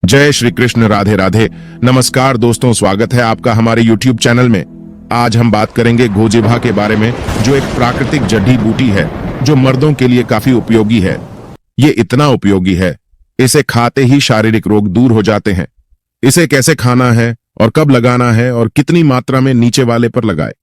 जय श्री कृष्ण, राधे राधे। नमस्कार दोस्तों, स्वागत है आपका हमारे YouTube चैनल में। आज हम बात करेंगे गोजिभा के बारे में, जो एक प्राकृतिक जड़ी बूटी है जो मर्दों के लिए काफी उपयोगी है। ये इतना उपयोगी है, इसे खाते ही शारीरिक रोग दूर हो जाते हैं। इसे कैसे खाना है और कब लगाना है और कितनी मात्रा में नीचे वाले पर लगाए,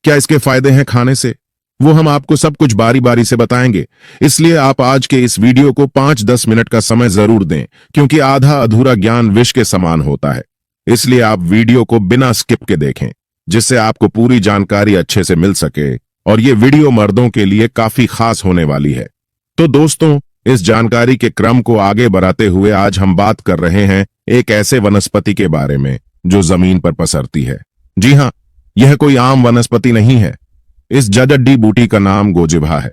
क्या इसके फायदे हैं खाने से, वो हम आपको सब कुछ बारी बारी से बताएंगे। इसलिए आप आज के इस वीडियो को 5-10 मिनट का समय जरूर दें, क्योंकि आधा अधूरा ज्ञान विष के समान होता है। इसलिए आप वीडियो को बिना स्किप के देखें, जिससे आपको पूरी जानकारी अच्छे से मिल सके। और ये वीडियो मर्दों के लिए काफी खास होने वाली है। तो दोस्तों, इस जानकारी के क्रम को आगे बढ़ाते हुए आज हम बात कर रहे हैं एक ऐसे वनस्पति के बारे में जो जमीन पर पसरती है। जी हाँ, यह कोई आम वनस्पति नहीं है। इस जड़ी बूटी का नाम गोजिभा है।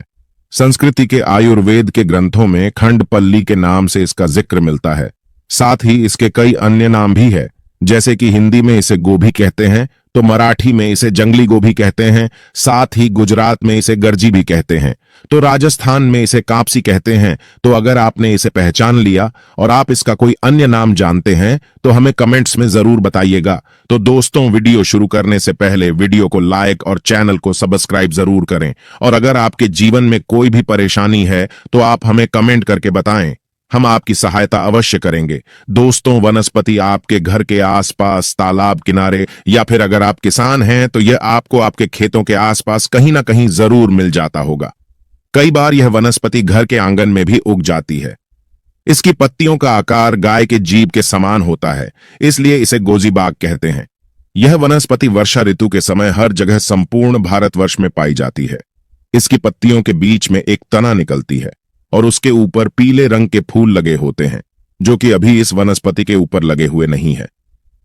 संस्कृति के आयुर्वेद के ग्रंथों में खंडपल्ली के नाम से इसका जिक्र मिलता है। साथ ही इसके कई अन्य नाम भी है, जैसे कि हिंदी में इसे गोभी कहते हैं, तो मराठी में इसे जंगली गोभी कहते हैं। साथ ही गुजरात में इसे गर्जी भी कहते हैं, तो राजस्थान में इसे कापसी कहते हैं। तो अगर आपने इसे पहचान लिया और आप इसका कोई अन्य नाम जानते हैं तो हमें कमेंट्स में जरूर बताइएगा। तो दोस्तों, वीडियो शुरू करने से पहले वीडियो को लाइक और चैनल को सब्सक्राइब जरूर करें। और अगर आपके जीवन में कोई भी परेशानी है तो आप हमें कमेंट करके बताएं, हम आपकी सहायता अवश्य करेंगे। दोस्तों, वनस्पति आपके घर के आसपास, तालाब किनारे, या फिर अगर आप किसान हैं तो यह आपको आपके खेतों के आसपास कहीं ना कहीं जरूर मिल जाता होगा। कई बार यह वनस्पति घर के आंगन में भी उग जाती है। इसकी पत्तियों का आकार गाय के जीभ के समान होता है, इसलिए इसे गोजीबाग कहते हैं। यह वनस्पति वर्षा ऋतु के समय हर जगह संपूर्ण भारतवर्ष में पाई जाती है। इसकी पत्तियों के बीच में एक तना निकलती है और उसके ऊपर पीले रंग के फूल लगे होते हैं, जो कि अभी इस वनस्पति के ऊपर लगे हुए नहीं है।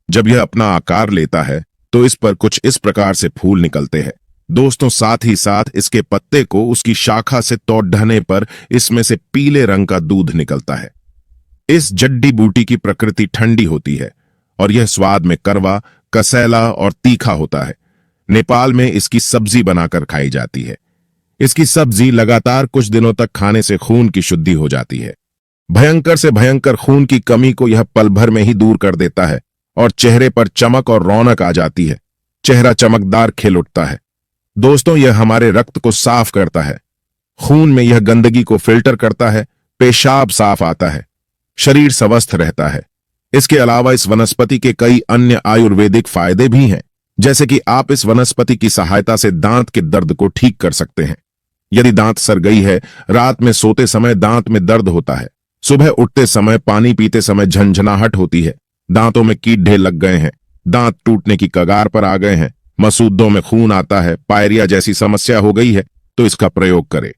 जब यह अपना आकार लेता है तो इस पर कुछ इस प्रकार से फूल निकलते हैं। दोस्तों, साथ ही साथ इसके पत्ते को उसकी शाखा से तोड़ने पर इसमें से पीले रंग का दूध निकलता है। इस जड़ी बूटी की प्रकृति ठंडी होती है और यह स्वाद में कड़वा, कसैला और तीखा होता है। नेपाल में इसकी सब्जी बनाकर खाई जाती है। इसकी सब्जी लगातार कुछ दिनों तक खाने से खून की शुद्धि हो जाती है। भयंकर से भयंकर खून की कमी को यह पल भर में ही दूर कर देता है और चेहरे पर चमक और रौनक आ जाती है। चेहरा चमकदार खिल उठता है। दोस्तों, यह हमारे रक्त को साफ करता है। खून में यह गंदगी को फिल्टर करता है। पेशाब साफ आता है। शरीर स्वस्थ रहता है। इसके अलावा इस वनस्पति के कई अन्य आयुर्वेदिक फायदे भी हैं, जैसे कि आप इस वनस्पति की सहायता से दांत के दर्द को ठीक कर सकते हैं। यदि दांत सड़ गई है, रात में सोते समय दांत में दर्द होता है, सुबह उठते समय, पानी पीते समय झंझनाहट होती है, दांतों में कीट ढेर लग गए हैं, दांत टूटने की कगार पर आ गए हैं, मसूदों में खून आता है, पायरिया जैसी समस्या हो गई है, तो इसका प्रयोग करें।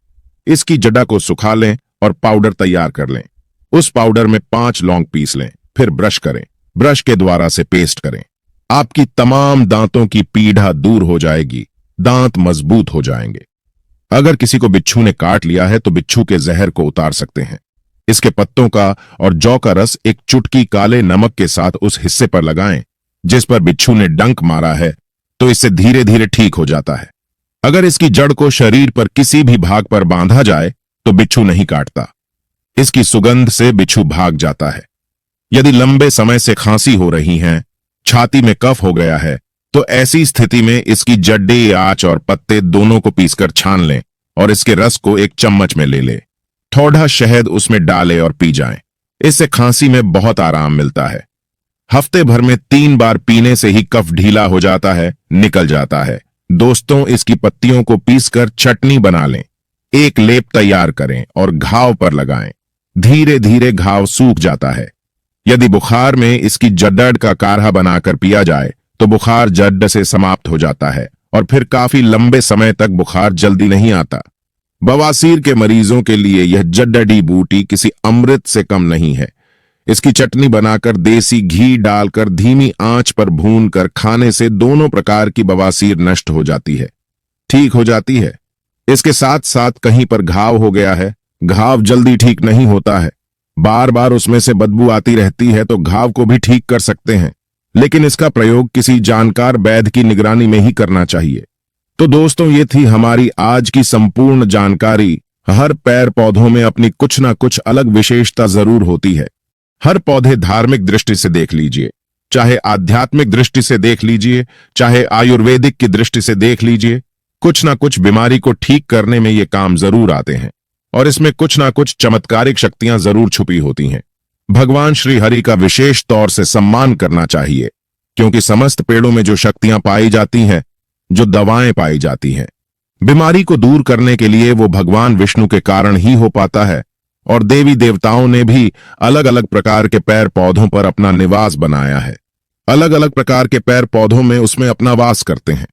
इसकी जड़ा को सुखा लें और पाउडर तैयार कर लें। उस पाउडर में 5 लौंग पीस लें, फिर ब्रश करें। ब्रश के द्वारा से पेस्ट करें। आपकी तमाम दांतों की पीड़ा दूर हो जाएगी। दांत मजबूत हो जाएंगे। अगर किसी को बिच्छू ने काट लिया है तो बिच्छू के जहर को उतार सकते हैं। इसके पत्तों का और जौ का रस एक चुटकी काले नमक के साथ उस हिस्से पर लगाएं जिस पर बिच्छू ने डंक मारा है, तो इससे धीरे धीरे ठीक हो जाता है। अगर इसकी जड़ को शरीर पर किसी भी भाग पर बांधा जाए तो बिच्छू नहीं काटता। इसकी सुगंध से बिच्छू भाग जाता है। यदि लंबे समय से खांसी हो रही है, छाती में कफ हो गया है, तो ऐसी स्थिति में इसकी जड्डी, आंच और पत्ते दोनों को पीसकर छान लें और इसके रस को एक चम्मच में ले लें। थोड़ा शहद उसमें डालें और पी जाएं। इससे खांसी में बहुत आराम मिलता है। हफ्ते भर में 3 बार पीने से ही कफ ढीला हो जाता है, निकल जाता है। दोस्तों, इसकी पत्तियों को पीसकर चटनी बना लें। एक लेप तैयार करें और घाव पर लगाएं। धीरे धीरे घाव सूख जाता है। यदि बुखार में इसकी जड़ का काढ़ा बनाकर पिया जाए तो बुखार जड़ से समाप्त हो जाता है और फिर काफी लंबे समय तक बुखार जल्दी नहीं आता। बवासीर के मरीजों के लिए यह जड़ी बूटी किसी अमृत से कम नहीं है। इसकी चटनी बनाकर देसी घी डालकर धीमी आंच पर भूनकर खाने से दोनों प्रकार की बवासीर नष्ट हो जाती है, ठीक हो जाती है। इसके साथ साथ कहीं पर घाव हो गया है, घाव जल्दी ठीक नहीं होता है, बार बार उसमें से बदबू आती रहती है, तो घाव को भी ठीक कर सकते हैं। लेकिन इसका प्रयोग किसी जानकार वैद्य की निगरानी में ही करना चाहिए। तो दोस्तों, ये थी हमारी आज की संपूर्ण जानकारी। हर पेड़ पौधों में अपनी कुछ ना कुछ अलग विशेषता जरूर होती है। हर पौधे धार्मिक दृष्टि से देख लीजिए, चाहे आध्यात्मिक दृष्टि से देख लीजिए, चाहे आयुर्वेदिक की दृष्टि से देख लीजिए, कुछ ना कुछ बीमारी को ठीक करने में ये काम जरूर आते हैं और इसमें कुछ ना कुछ चमत्कारिक शक्तियां जरूर छुपी होती हैं। भगवान श्री हरि का विशेष तौर से सम्मान करना चाहिए, क्योंकि समस्त पेड़ों में जो शक्तियां पाई जाती हैं, जो दवाएं पाई जाती हैं, बीमारी को दूर करने के लिए वो भगवान विष्णु के कारण ही हो पाता है। और देवी देवताओं ने भी अलग अलग प्रकार के पेड़ पौधों पर अपना निवास बनाया है, अलग अलग प्रकार के पेड़ पौधों में उसमें अपना वास करते हैं।